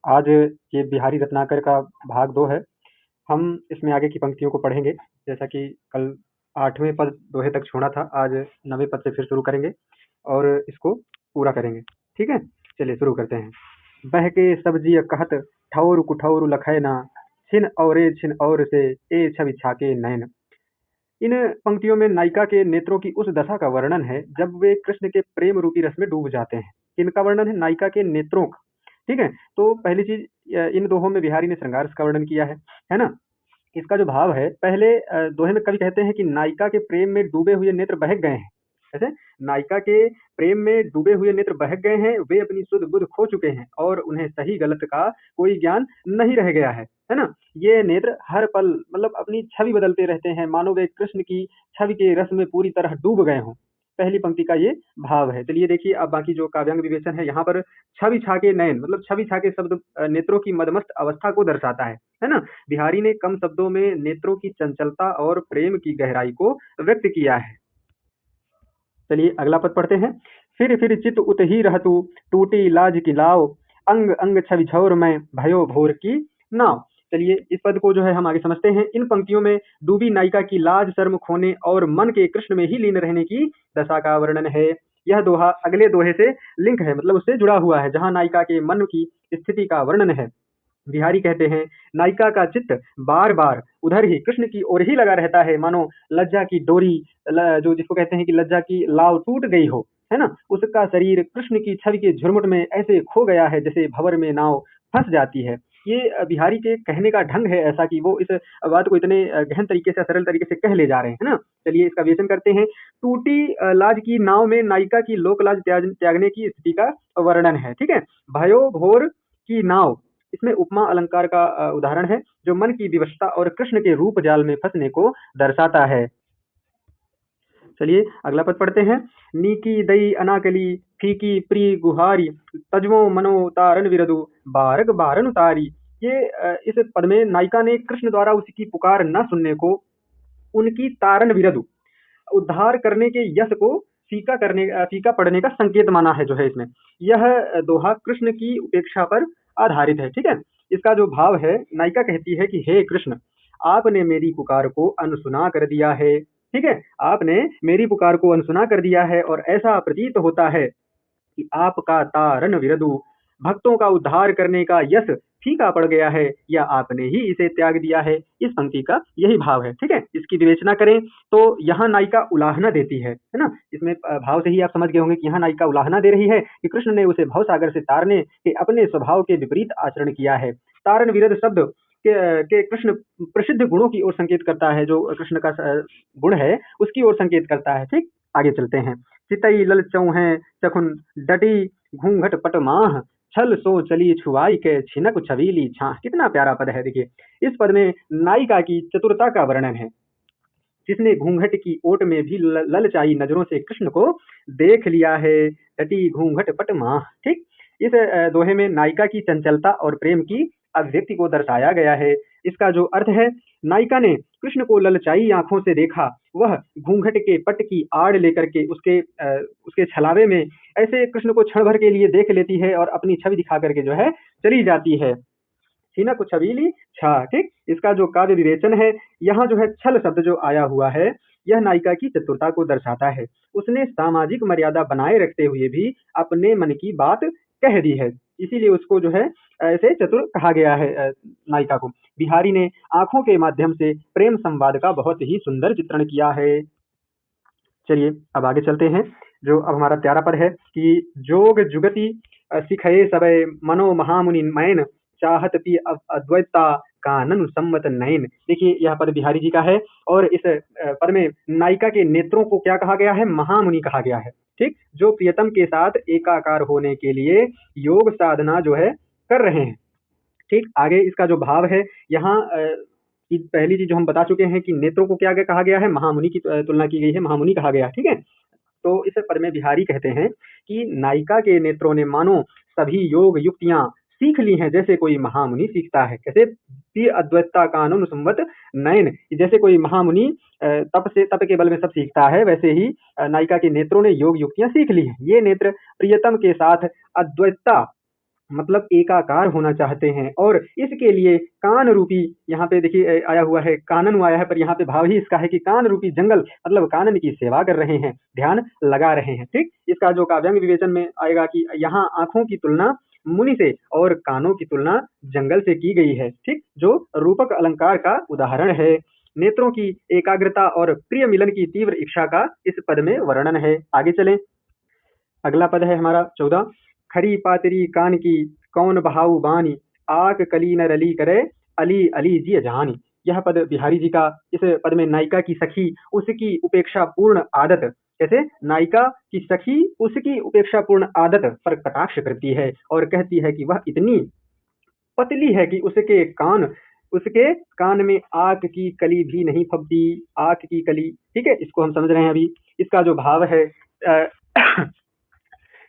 आज ये बिहारी रत्नाकर का भाग 2 है। हम इसमें आगे की पंक्तियों को पढ़ेंगे। जैसा कि कल 8वें पद दोहे तक छोड़ा था, आज 9वें पद से फिर शुरू करेंगे और इसको पूरा करेंगे। ठीक है? चलिए शुरू करते हैं। बह के सब्जी कहत ठौर कुठौर लखै ना, छिन और से ए छवि छाके नैन। इन पंक्तियों में नायिका के नेत्रों की उस दशा का वर्णन है जब वे कृष्ण के प्रेम रूपी रस में डूब जाते हैं। इनका वर्णन है नायिका के नेत्रों का। ठीक है? तो पहली चीज, इन दोहों में बिहारी ने श्रृंगार रस का वर्णन किया है ना? इसका जो भाव है, पहले दोहे में कवि कहते हैं कि नायिका के प्रेम में डूबे हुए नेत्र बहक गए हैं। ऐसे नायिका के प्रेम में डूबे हुए नेत्र बहक गए हैं, वे अपनी शुद्ध बुद्ध खो चुके हैं और उन्हें सही गलत का कोई ज्ञान नहीं रह गया है ना? ये नेत्र हर पल मतलब अपनी छवि बदलते रहते हैं, मानो वे कृष्ण की छवि के रस में पूरी तरह डूब गए हों। पहली पंक्ति का ये भाव है। चलिए देखिए, अब बाकी जो काव्यांग विवेचन है, यहाँ पर छवि छाके नयन मतलब छवि छाके शब्द नेत्रों की मदमस्त अवस्था को दर्शाता है ना? बिहारी ने कम शब्दों में नेत्रों की चंचलता और प्रेम की गहराई को व्यक्त किया है। चलिए अगला पद पढ़ते हैं। फिर चित उत ही रहतु, टूटी लाज की लाव, अंग अंग छवि झौर में भयो भोर की नाव। चलिए इस पद को जो है हम आगे समझते हैं। इन पंक्तियों में डूबी नायिका की लाज शर्म खोने और मन के कृष्ण में ही लीन रहने की दशा का वर्णन है। यह दोहा अगले दोहे से लिंक है, मतलब उससे जुड़ा हुआ है, जहां नायिका के मन की स्थिति का वर्णन है। बिहारी कहते हैं, नायिका का चित्त बार बार उधर ही कृष्ण की ओर ही लगा रहता है, मानो लज्जा की डोरी जो जिसको कहते हैं कि लज्जा की लाव टूट गई हो, है ना? उसका शरीर कृष्ण की छवि के झुरमुट में ऐसे खो गया है जैसे भंवर में नाव फंस जाती है। ये बिहारी के कहने का ढंग है ऐसा कि वो इस बात को इतने गहन तरीके से, सरल तरीके से कह ले जा रहे हैं, है ना? चलिए इसका विवेचन करते हैं। टूटी लाज की नाव में नायिका की लोक लाज त्यागने की स्थिति का वर्णन है। ठीक है? भयो भोर की नाव, इसमें उपमा अलंकार का उदाहरण है, जो मन की विवशता और कृष्ण के रूप जाल में फंसने को दर्शाता है। चलिए अगला पद पढ़ते हैं। नीकी दई अनाकली, फीकी प्री गुहारी, तजवो मनो तारन विरदु, बारग बारन उतारी। ये इस पद में नायिका ने कृष्ण द्वारा उसकी पुकार न सुनने को उनकी तारन विरदु, उद्धार करने के यश को फीका पड़ने का संकेत माना है जो है इसमें। यह दोहा कृष्ण की उपेक्षा पर आधारित है। ठीक है? इसका जो भाव है, नायिका कहती है कि हे कृष्ण, आपने मेरी पुकार को अनसुना कर दिया है। ठीक है? आपने मेरी पुकार को अनसुना कर दिया है और ऐसा प्रतीत होता है कि आपका तारन विरदु, भक्तों का उद्धार करने का यश फीका पड़ गया है या आपने ही इसे त्याग दिया है। इस पंक्ति का यही भाव है। ठीक है? इसकी विवेचना करें तो यहाँ नायिका उलाहना देती है ना? इसमें भाव से ही आप समझ गए होंगे कि यहाँ नायिका उलाहना दे रही है कि कृष्ण ने उसे भवसागर से तारने के अपने स्वभाव के विपरीत आचरण किया है। तारन विरद शब्द के कृष्ण प्रसिद्ध गुणों की ओर संकेत करता है, जो कृष्ण का गुण है उसकी ओर संकेत करता है। ठीक, आगे चलते हैं। चितई लल चौहें चखुन डटी, घूंघट पट माह, छल सो चली छुआई के छिनक छबीली छाह। कितना प्यारा पद है। देखिए इस पद में नायिका की चतुरता का वर्णन है, जिसने घूंघट की ओट में भी ललचाई नजरों से कृष्ण को देख लिया है। डटी घूंघट पट माह। ठीक, इस दोहे में नायिका की चंचलता और प्रेम की अभिव्यक्ति को दर्शाया गया है। इसका जो अर्थ है, नायिका ने कृष्ण को ललचाई आंखों से देखा, वह घूंघट के पट की आड़ लेकर के उसके छलावे में ऐसे कृष्ण को क्षण भर के लिए देख लेती है और अपनी छवि दिखा करके जो है चली जाती है। छिनक छबीली छा। ठीक, इसका जो काव्य विवेचन है, यहाँ जो है छल शब्द जो आया हुआ है, यह नायिका की चतुरता को दर्शाता है। उसने सामाजिक मर्यादा बनाए रखते हुए भी अपने मन की बात कह दी है, इसीलिए उसको जो है ऐसे चतुर कहा गया है नायिका को। बिहारी ने आंखों के माध्यम से प्रेम संवाद का बहुत ही सुंदर चित्रण किया है। चलिए अब आगे चलते हैं। जो अब हमारा प्यारा पद है कि जोग जुगति सिखये सबय, मनो महामुनि मैन, चाहत पी अद्वैता कानन सम्मत नयन। देखिए यह पद बिहारी जी का है और इस पद में नायिका के नेत्रों को क्या कहा गया है? महामुनि कहा गया है। ठीक, जो प्रियतम के साथ एकाकार होने के लिए योग साधना जो है कर रहे हैं। ठीक, आगे इसका जो भाव है यहाँ कि पहली चीज जो हम बता चुके हैं कि नेत्रों को क्या कहा गया है? महामुनि की तुलना की गई है, महामुनि कहा गया। ठीक है? तो इस पद में बिहारी कहते हैं कि नायिका के नेत्रों ने मानो सभी योग युक्तियां सीख ली हैं, जैसे कोई महामुनि सीखता है। कैसे? अद्वैता कानून संवत नयन, जैसे कोई महामुनि तप के बल में सब सीखता है, वैसे ही नायिका के नेत्रों ने योग युक्तियां सीख ली हैं। ये नेत्र प्रियतम के साथ अद्वैता मतलब एकाकार होना चाहते हैं और इसके लिए कान रूपी, यहाँ पे देखिए आया हुआ है कानन आया है, पर यहाँ पे भाव ही इसका है कि कान रूपी जंगल मतलब कानन की सेवा कर रहे हैं, ध्यान लगा रहे हैं। ठीक, इसका जो काव्यांग विवेचन में आएगा कि यहाँ आंखों की तुलना मुनि से और कानों की तुलना जंगल से की गई है। ठीक, जो रूपक अलंकार का उदाहरण है। नेत्रों की एकाग्रता और प्रिय मिलन की तीव्र इच्छा का इस पद में वर्णन है। आगे चलें, अगला पद है हमारा 14। खरी पातरी कान की कौन बहाऊ बानी, आक कली न रली करे अली अली जी जानी। यह पद बिहारी जी का, इस पद में नायिका की सखी उसकी उपेक्षा पूर्ण आदत, कैसे नायिका की सखी उसकी उपेक्षा पूर्ण आदत पर कटाक्ष करती है और कहती है कि वह इतनी पतली है कि उसके कान में आक की कली भी नहीं फबती। आक की कली, ठीक है, इसको हम समझ रहे हैं अभी। इसका जो भाव है अ,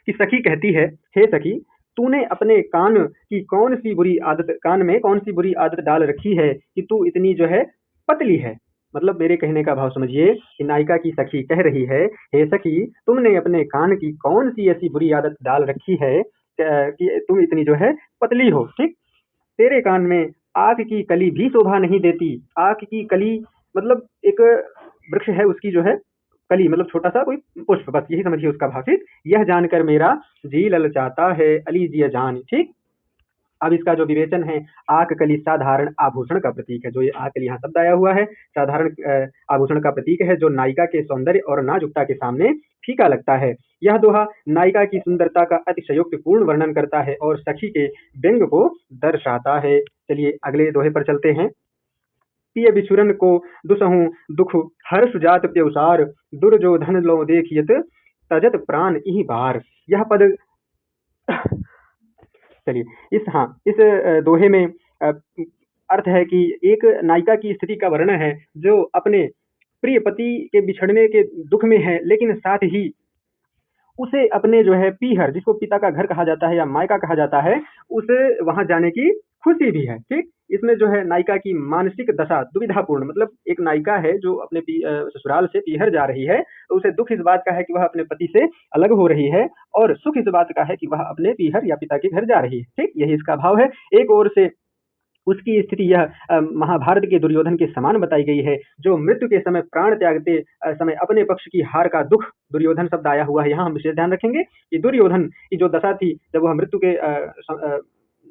कि सखी कहती है, हे सखी, तूने अपने कान में कौन सी बुरी आदत डाल रखी है कि तू इतनी जो है पतली है। मतलब मेरे कहने का भाव समझिए कि नायिका की सखी कह रही है, हे सखी, तुमने अपने कान की कौन सी ऐसी बुरी आदत डाल रखी है कि तुम इतनी जो है पतली हो। ठीक, तेरे कान में आक की कली भी शोभा नहीं देती। आक की कली मतलब एक वृक्ष है, उसकी जो है कली मतलब छोटा सा कोई पुष्प, बस यही समझिए उसका भाव। ठीक, यह जानकर मेरा जी ललचाता है अली जी जान। ठीक, अब इसका जो विवेचन है, आक कली साधारण आभूषण का प्रतीक है। जो ये आक कली यहाँ शब्द आया हुआ है, साधारण आभूषण का प्रतीक है जो नायिका के सौंदर्य और नाजुकता के सामने फीका लगता है। यह दोहा नायिका की सुंदरता का अतिशयोक्ति पूर्ण वर्णन करता है और सखी के व्यंग को दर्शाता है। चलिए अगले दोहे पर चलते हैं। पिय बिछुरन को दुसहु दुख हर्ष जात प्यउसार, दुर्जोधन लो देखियत तजत प्राण इहि बार। यह पद चलिए इस दोहे में अ, अर्थ है कि एक नायिका की स्थिति का वर्णन है जो अपने प्रिय पति के बिछड़ने के दुख में है, लेकिन साथ ही उसे अपने जो है पीहर, जिसको पिता का घर कहा जाता है या मायका कहा जाता है, उसे वहां जाने की खुशी भी है। ठीक, इसमें जो है नायिका की मानसिक दशा दुविधापूर्ण, मतलब एक नायिका है जो अपने ससुराल से पीहर जा रही है, तो उसे दुख इस बात का है कि वह अपने पति से अलग हो रही है, और सुख इस बात का है कि वह अपने पीहर या पिता के घर जा रही है। ठीक, यही इसका भाव है। एक ओर से उसकी स्थिति यह महाभारत के दुर्योधन के समान बताई गई है, जो मृत्यु के समय प्राण त्यागते समय अपने पक्ष की हार का दुख, दुर्योधन शब्द आया हुआ है यहाँ, हम विशेष ध्यान रखेंगे कि दुर्योधन की जो दशा थी जब वह मृत्यु के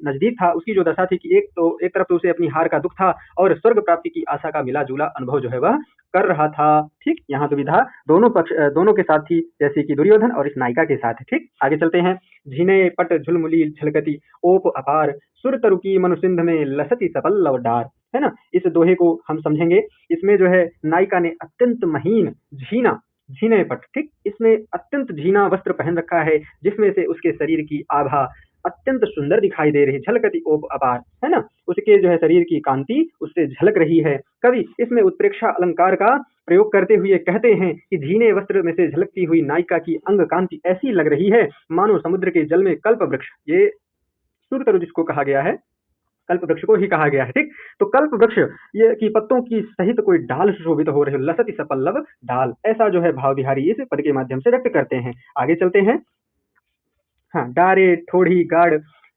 नजदीक था, उसकी जो दशा थी कि एक तरफ तो उसे अपनी हार का दुख था और स्वर्ग प्राप्ति की आशा का मिला जुला अनुभव जो है वह कर रहा था। ठीक, यहाँ दुविधा दोनों के साथ थी, जैसे कि दुर्योधन और इस नायिका के साथ। ठीक, आगे चलते हैं। झिने पट झुलमुली झलकती ओप अपार, सुर तरुकी मनुसिंध में लसती सपल्लव डार। है ना, इस दोहे को हम समझेंगे। इसमें जो है नायिका ने अत्यंत महीन झीना, झीने पट, ठीक, इसने अत्यंत झीना वस्त्र पहन रखा है जिसमें से उसके शरीर की आभा अत्यंत सुंदर दिखाई दे रही, झलकती ओप अपार, है ना, उसके जो है शरीर की कांति उससे झलक रही है। कवि इसमें उत्प्रेक्षा अलंकार का प्रयोग करते हुए कहते हैं कि झीने वस्त्र में से झलकती हुई नायिका की अंग कांति ऐसी लग रही है मानो समुद्र के जल में कल्प वृक्ष, ये सूर्यतरु जिसको कहा गया है, कल्प वृक्ष को ही कहा गया है। ठीक, तो कल्प वृक्ष ये की पत्तों की सहित कोई डाल सुशोभित हो रहे, लसति सपल्लव डाल, ऐसा जो है भाव बिहारी इस पद के माध्यम से व्यक्त करते हैं। आगे चलते हैं। हाँ, डारे ठोड़ी गाड़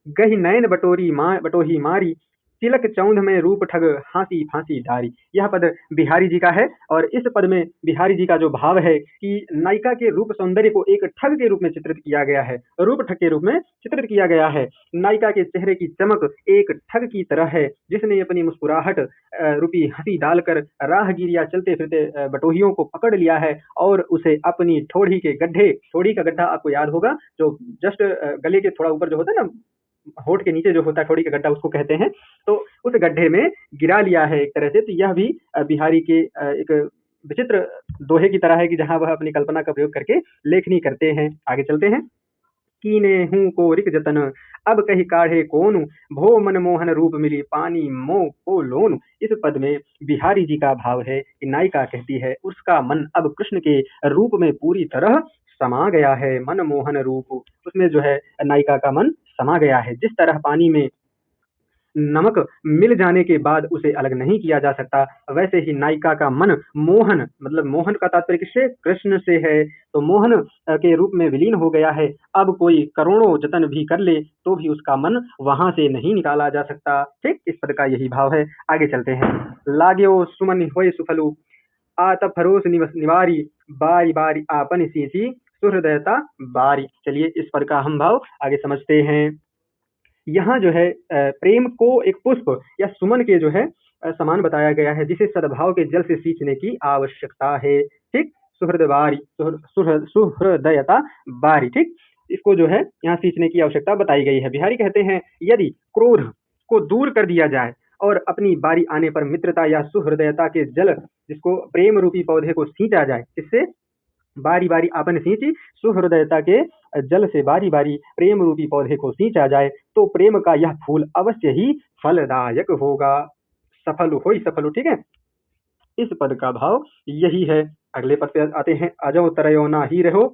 गही नैन बटोही मारी, तिलक चौंध में रूप ठग हांसी फांसी डारी। यह पद बिहारी जी का है और इस पद में बिहारी जी का जो भाव है कि नायिका के रूप सौंदर्य को एक ठग के रूप में चित्रित किया गया है, रूप ठग के रूप में चित्रित किया गया है। नायिका के चेहरे की चमक एक ठग की तरह है जिसने अपनी मुस्कुराहट रूपी हंसी डालकर राहगीरिया चलते फिरते बटोहियों को पकड़ लिया है और उसे अपनी ठोड़ी के गड्ढे, ठोड़ी का गड्ढा आपको याद होगा जो जस्ट गले के थोड़ा ऊपर जो होता है ना, होठ के नीचे जो होता है ठोड़ी का गड्ढा, उसको कहते हैं, तो उस गड्ढे में गिरा लिया है एक तरह से। तो यह भी बिहारी के एक विचित्र दोहे की तरह है कि जहां वह अपनी कल्पना का प्रयोग करके लेखनी करते हैं। आगे चलते हैं। कीने हूँ को रिक जतन अब कही काढ़े कोनु, भो मनमोहन रूप मिली पानी मो को लोनु। इस पद में बिहारी जी का भाव है कि नायिका कहती है उसका मन अब कृष्ण के रूप में पूरी तरह समा गया है। मनमोहन रूप, उसमें जो है नायिका का मन समा गया है। जिस तरह पानी में नमक मिल जाने के बाद उसे अलग नहीं किया जा सकता, वैसे ही नायिका का मन मोहन, मतलब मोहन का तात्पर्य किससे? कृष्ण से है, तो मोहन के रूप में विलीन हो गया है। अब कोई करोड़ों जतन भी कर ले तो भी उसका मन वहां से नहीं निकाला जा सकता। ठीक, इस पद का यही भाव है। आगे चलते हैं। लाग्यो सुमन होय सुफलु, आत फरोस निवारी, बारी बारी आपन सींची, सुहृदयता बारी। चलिए इस पद का हम भाव आगे समझते हैं। यहाँ जो है प्रेम को एक पुष्प या सुमन के जो है समान बताया गया है, जिसे सद्भाव के जल से सींचने की आवश्यकता है। ठीक, सुहृद बारी, सुहृदयता बारी। ठीक, इसको जो है यहाँ सींचने की आवश्यकता बताई गई है। बिहारी कहते हैं यदि क्रोध को दूर कर दिया जाए और अपनी बारी आने पर मित्रता या सुहृदयता के जल, जिसको प्रेम रूपी पौधे को सींचा जाए, इससे बारी बारी आपन सींची, सुहृदयता के जल से बारी बारी प्रेम रूपी पौधे को सींचा जाए तो प्रेम का यह फूल अवश्य ही फलदायक होगा। सफल हो ही सफल हो। ठीक है, इस पद का भाव यही है। अगले पद पे आते हैं। अजो तरयो ना ही रहो,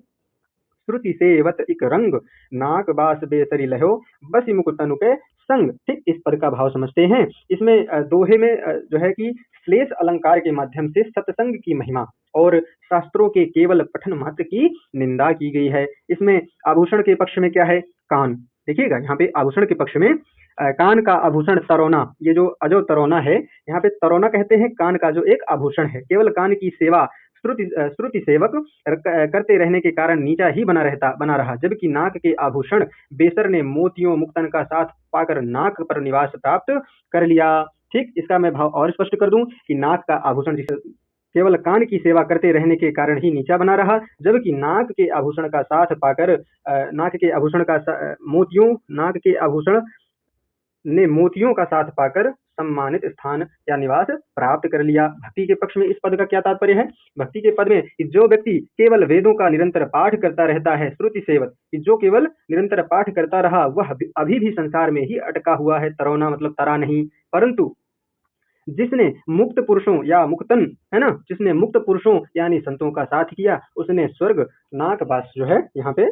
श्रुति सेवत इक रंग, नाक बास बेसरी लहो, बसी मुकुट तनु के संग। ठीक, इस पद का भाव समझते हैं। इसमें दोहे में जो है कि श्लेष अलंकार के माध्यम से सत्संग की महिमा और शास्त्रों के केवल पठन मात्र की निंदा की गई है। इसमें आभूषण के पक्ष में क्या है? कान। देखिएगा यहाँ पे आभूषण के पक्ष में कान का आभूषण तरोना, ये जो अजो तरोना है, यहाँ पे तरोना कहते हैं कान का जो एक आभूषण है। केवल कान की सेवा श्रुति सेवक करते रहने के कारण नीचा ही बना रहा, जबकि नाक के आभूषण बेसर ने मोतियों मुक्तन का साथ पाकर नाक पर निवास प्राप्त कर लिया। ठीक, इसका मैं भाव और स्पष्ट कर दूं कि नाक का आभूषण जिसे केवल कान की सेवा करते रहने के कारण ही नीचा बना रहा, जबकि नाक के आभूषण का साथ पाकर नाक के आभूषण का नाक के आभूषण ने मोतियों का साथ पाकर सम्मानित स्थान या निवास प्राप्त कर लिया। भक्ति के पक्ष में इस पद का क्या तात्पर्य है? भक्ति के पद में कि जो व्यक्ति केवल वेदों का निरंतर पाठ करता रहता है, श्रुति सेवक, कि जो केवल निरंतर पाठ करता रहा, वह अभी भी संसार में ही अटका हुआ है। तरौना मतलब तरा नहीं, परंतु जिसने मुक्त पुरुषों या मुक्तन, है ना, जिसने मुक्त पुरुषों यानी संतों का साथ किया, उसने स्वर्ग नाकवास जो है यहाँ पे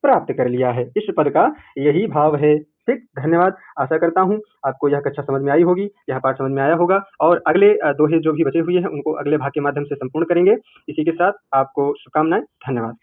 प्राप्त कर लिया है। इस पद का यही भाव है। ठीक, धन्यवाद। आशा करता हूँ आपको यह कक्षा समझ में आई होगी, यह पाठ समझ में आया होगा, और अगले दोहे जो भी बचे हुए हैं उनको अगले भाग के माध्यम से संपूर्ण करेंगे। इसी के साथ आपको शुभकामनाएं। धन्यवाद।